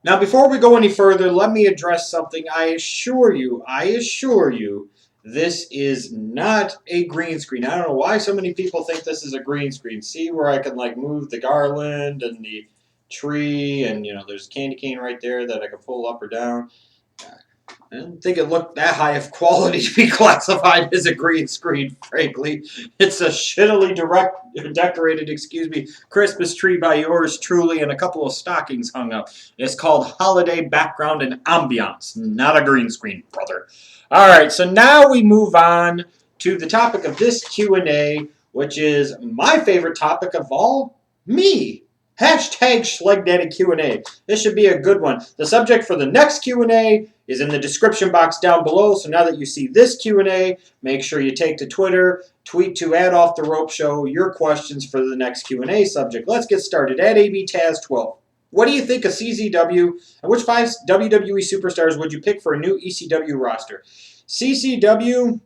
Now, before we go any further, let me address something. I assure you, this is not a green screen. I don't know why so many people think this is a green screen. See where I can like move the garland and the tree, and there's a candy cane right there that I can pull up or down. I didn't think it looked that high of quality to be classified as a green screen, frankly. It's a shittily decorated, Christmas tree by yours truly and a couple of stockings hung up. It's called holiday background and ambiance, not a green screen, brother. All right, so now we move on to the topic of this Q&A, which is my favorite topic of all, me. Hashtag SCHLEGDADDY Q&A. This should be a good one. The subject for the next Q&A is in the description box down below. So now that you see this Q&A, make sure you take to Twitter, tweet to @OffTheRopeShow your questions for the next Q&A subject. Let's get started. @ABTaz12. What do you think of CZW, and which 5 WWE superstars would you pick for a new ECW roster? CCW,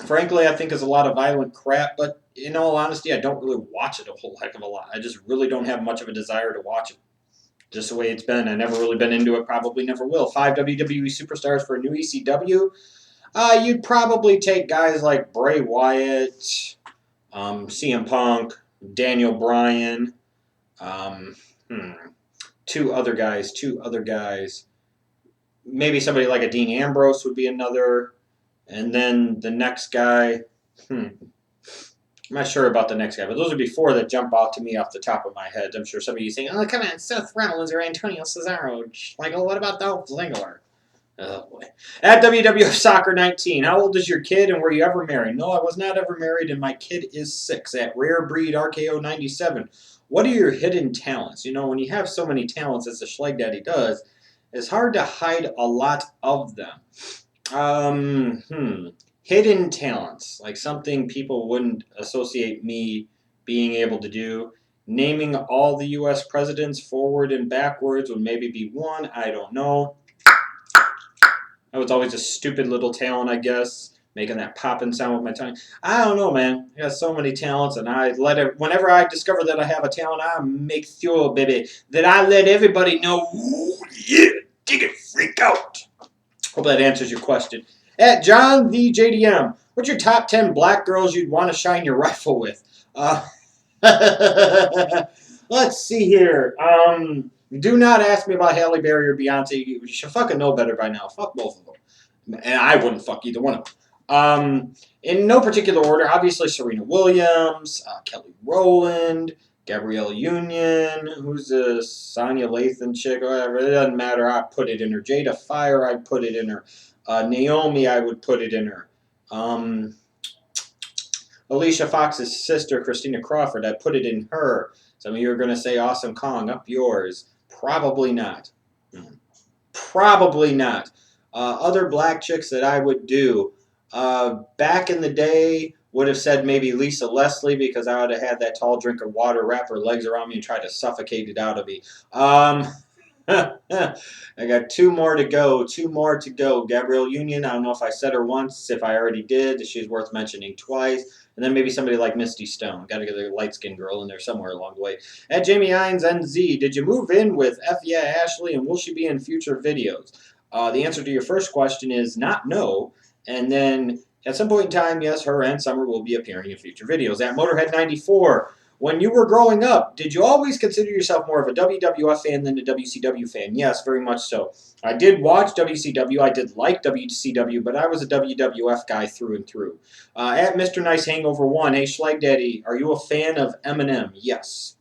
frankly, I think is a lot of violent crap, but in all honesty, I don't really watch it a whole heck of a lot. I just really don't have much of a desire to watch it. Just the way it's been. I never really been into it, probably never will. 5 WWE superstars for a new ECW. You'd probably take guys like Bray Wyatt, CM Punk, Daniel Bryan, um, hmm, two other guys. Maybe somebody like a Dean Ambrose would be another. And then the next guy, I'm not sure about the next guy, but those would be 4 that jump out to me off the top of my head. I'm sure some of you saying, "Oh, come on, Seth Rollins or Antonio Cesaro." Like, oh, what about Dolph Ziggler? Oh boy. @WWF Soccer 19. How old is your kid, and were you ever married? No, I was not ever married, and my kid is 6. Rare Breed RKO 97. What are your hidden talents? When you have so many talents as the Schlegdaddy does, it's hard to hide a lot of them. Hidden talents, like something people wouldn't associate me being able to do. Naming all the U.S. presidents forward and backwards would maybe be one. I don't know. That was always a stupid little talent, I guess. Making that popping sound with my tongue. I don't know, man. I got so many talents, and I let it. Whenever I discover that I have a talent, I make sure, baby, that I let everybody know. Ooh, yeah, dig it, freak out. Hope that answers your question. John the JDM, what's your top 10 black girls you'd want to shine your rifle with? Let's see here. Do not ask me about Halle Berry or Beyonce. You should fucking know better by now. Fuck both of them. And I wouldn't fuck either one of them. In no particular order, obviously Serena Williams, Kelly Rowland, Gabrielle Union, who's this Sonya Lathan chick, whatever. It doesn't matter. I put it in her. Jada Fire, I'd put it in her. Naomi, I would put it in her. Alicia Fox's sister, Christina Crawford, I put it in her. Some of you are going to say Awesome Kong, up yours. Probably not. Probably not. Other black chicks that I would do, back in the day, would have said maybe Lisa Leslie, because I would have had that tall drink of water wrap her legs around me and try to suffocate it out of me. I got 2 more to go. 2 more to go. Gabrielle Union, I don't know if I said her once. If I already did, she's worth mentioning twice. And then maybe somebody like Misty Stone. Got to get a light-skinned girl in there somewhere along the way. Jamie Hines NZ, did you move in with F. Yeah Ashley, and will she be in future videos? The answer to your first question is not no. And then at some point in time, yes, her and Summer will be appearing in future videos. Motorhead 94, when you were growing up, did you always consider yourself more of a WWF fan than a WCW fan? Yes, very much so. I did watch WCW. I did like WCW, but I was a WWF guy through and through. Mr. Nice Hangover 1, hey, Schlegdaddy, are you a fan of Eminem? Yes.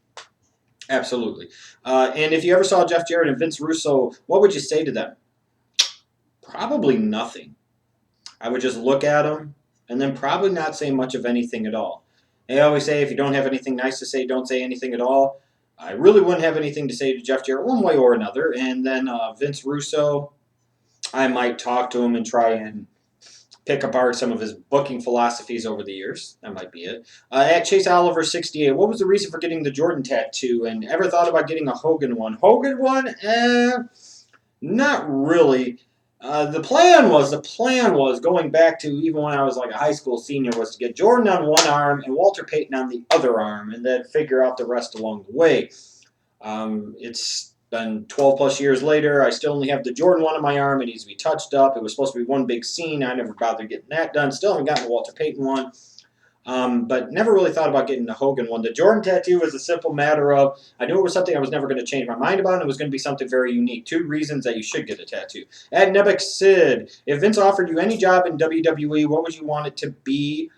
Absolutely. And if you ever saw Jeff Jarrett and Vince Russo, what would you say to them? Probably nothing. I would just look at them and then probably not say much of anything at all. They always say if you don't have anything nice to say, don't say anything at all. I really wouldn't have anything to say to Jeff Jarrett one way or another. And then Vince Russo, I might talk to him and try and pick apart some of his booking philosophies over the years. That might be it. Chase Oliver 68, what was the reason for getting the Jordan tattoo? And ever thought about getting a Hogan one? Hogan one? Not really. The plan was going back to even when I was like a high school senior, was to get Jordan on one arm and Walter Payton on the other arm, and then figure out the rest along the way. been 12 plus years later. I still only have the Jordan 1 on my arm. It needs to be touched up. It was supposed to be one big scene. I never bothered getting that done. Still haven't gotten the Walter Payton one. But never really thought about getting the Hogan one. The Jordan tattoo was a simple matter of, I knew it was something I was never going to change my mind about, and it was going to be something very unique. 2 reasons that you should get a tattoo. At Nebek Sid, if Vince offered you any job in WWE, what would you want it to be?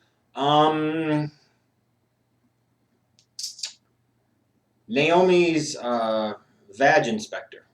Naomi's vag inspector.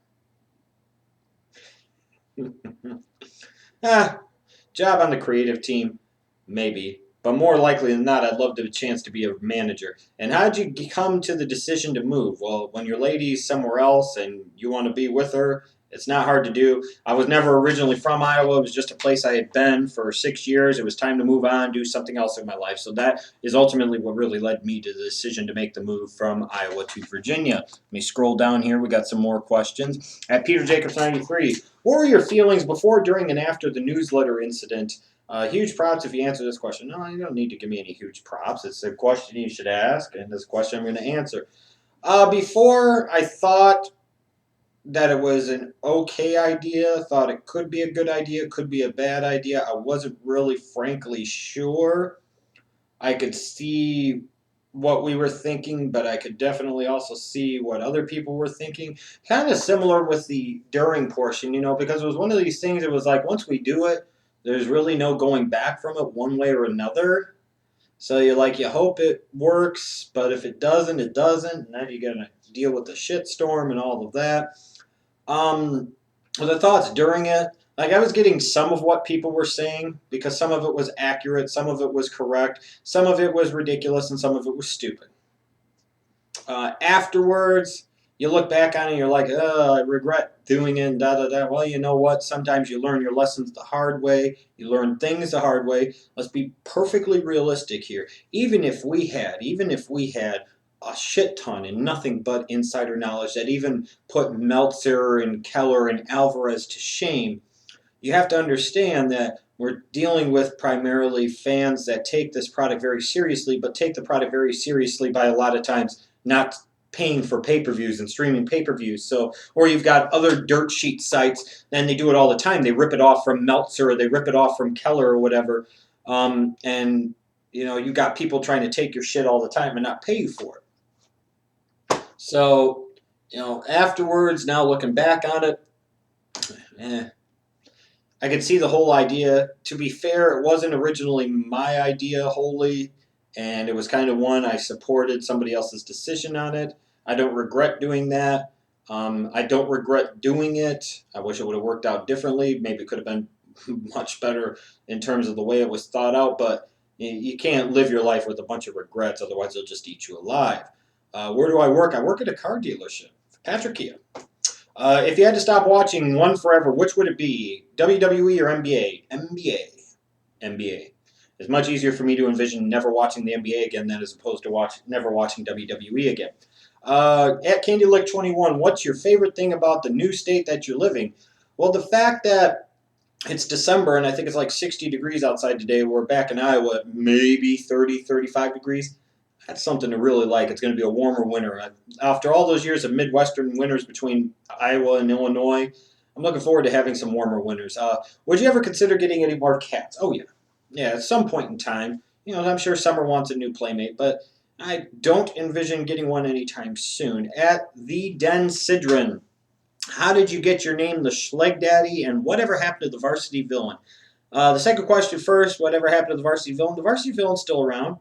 Job on the creative team, maybe. But more likely than not, I'd love the chance to be a manager. And how'd you come to the decision to move? Well, when your lady's somewhere else and you want to be with her, it's not hard to do. I was never originally from Iowa. It was just a place I had been for 6 years. It was time to move on, do something else in my life. So that is ultimately what really led me to the decision to make the move from Iowa to Virginia. Let me scroll down here. We got some more questions. At Peter Jacobs 93, what were your feelings before, during, and after the newsletter incident? Huge props if you answer this question. No, you don't need to give me any huge props. It's a question you should ask, and it's a question I'm going to answer. Before, I thought that it was an okay idea, thought it could be a good idea, could be a bad idea. I wasn't really, frankly, sure. I could see what we were thinking, but I could definitely also see what other people were thinking. Kind of similar with the during portion, because it was one of these things, it was like, once we do it, there's really no going back from it one way or another. So you hope it works, but if it doesn't, it doesn't. And then you're going to deal with the shitstorm and all of that. The thoughts during it, I was getting some of what people were saying because some of it was accurate, some of it was correct, some of it was ridiculous, and some of it was stupid. Afterwards, you look back on it and you're like, I regret doing it, da-da-da. Well, you know what? Sometimes you learn your lessons the hard way. You learn things the hard way. Let's be perfectly realistic here. Even if we had a shit ton and nothing but insider knowledge that even put Meltzer and Keller and Alvarez to shame, you have to understand that we're dealing with primarily fans that take this product very seriously, but take the product very seriously by a lot of times not paying for pay-per-views and streaming pay-per-views. So, or you've got other dirt sheet sites, and they do it all the time. They rip it off from Meltzer, or they rip it off from Keller or whatever. And you got people trying to take your shit all the time and not pay you for it. So, afterwards, now looking back on it, I could see the whole idea. To be fair, it wasn't originally my idea wholly, and it was kind of one I supported somebody else's decision on it. I don't regret doing that. I don't regret doing it. I wish it would have worked out differently. Maybe it could have been much better in terms of the way it was thought out, but you can't live your life with a bunch of regrets, otherwise they'll just eat you alive. Where do I work? I work at a car dealership, Patrick Kia. If you had to stop watching one forever, which would it be? WWE or NBA? NBA. It's much easier for me to envision never watching the NBA again than as opposed to never watching WWE again. At CandyLick21, what's your favorite thing about the new state that you're living? Well, the fact that it's December and I think it's like 60 degrees outside today. We're back in Iowa at maybe 30, 35 degrees. That's something to really like. It's going to be a warmer winter. After all those years of Midwestern winters between Iowa and Illinois, I'm looking forward to having some warmer winters. Would you ever consider getting any more cats? Oh, yeah. Yeah, at some point in time. I'm sure Summer wants a new playmate, but I don't envision getting one anytime soon. At the Den Sidron, how did you get your name, the SCHLEGDADDY, and whatever happened to the Varsity Villain? The second question first, whatever happened to the Varsity Villain? The Varsity Villain's still around,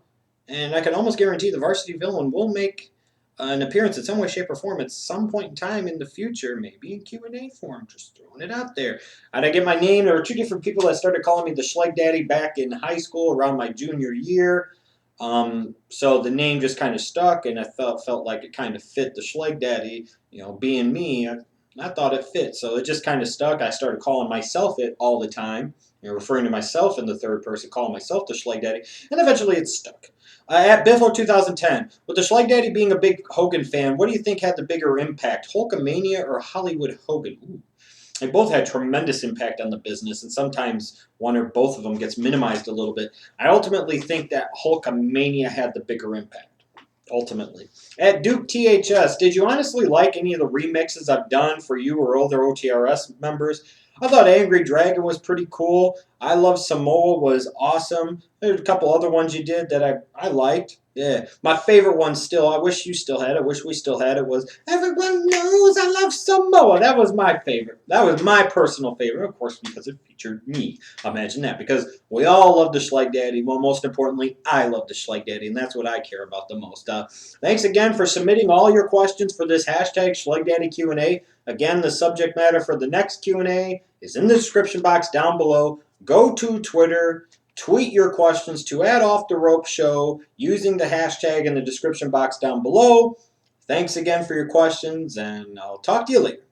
and I can almost guarantee the Varsity Villain will make an appearance in some way, shape, or form at some point in time in the future, maybe in Q&A form, just throwing it out there. How'd I get my name? There were 2 different people that started calling me the SCHLEGDADDY back in high school around my junior year. So the name just kind of stuck, and I felt like it kind of fit the SCHLEGDADDY, being me. I thought it fit, so it just kind of stuck. I started calling myself it all the time, referring to myself in the third person, calling myself the SCHLEGDADDY, and eventually it stuck. At Biffo 2010, with the SCHLEGDADDY being a big Hogan fan, what do you think had the bigger impact, Hulkamania or Hollywood Hogan? Ooh. They both had tremendous impact on the business, and sometimes one or both of them gets minimized a little bit. I ultimately think that Hulkamania had the bigger impact. ultimately. At Duke THS, did you honestly like any of the remixes I've done for you or other OTRS members? I thought Angry Dragon was pretty cool. I Love Samoa was awesome. There's a couple other ones you did that I liked. Yeah. My favorite one still, I wish you still had it, wish we still had it, was Everyone Knows I Love Samoa. That was my favorite. That was my personal favorite, of course, because it featured me. Imagine that, because we all love the SCHLEGDADDY. Well, most importantly, I love the SCHLEGDADDY, and that's what I care about the most. Thanks again for submitting all your questions for this hashtag SCHLEGDADDY Q&A. Again, the subject matter for the next Q&A is in the description box down below. Go to Twitter, tweet your questions to @OffTheRopeShow using the hashtag in the description box down below. Thanks again for your questions, and I'll talk to you later.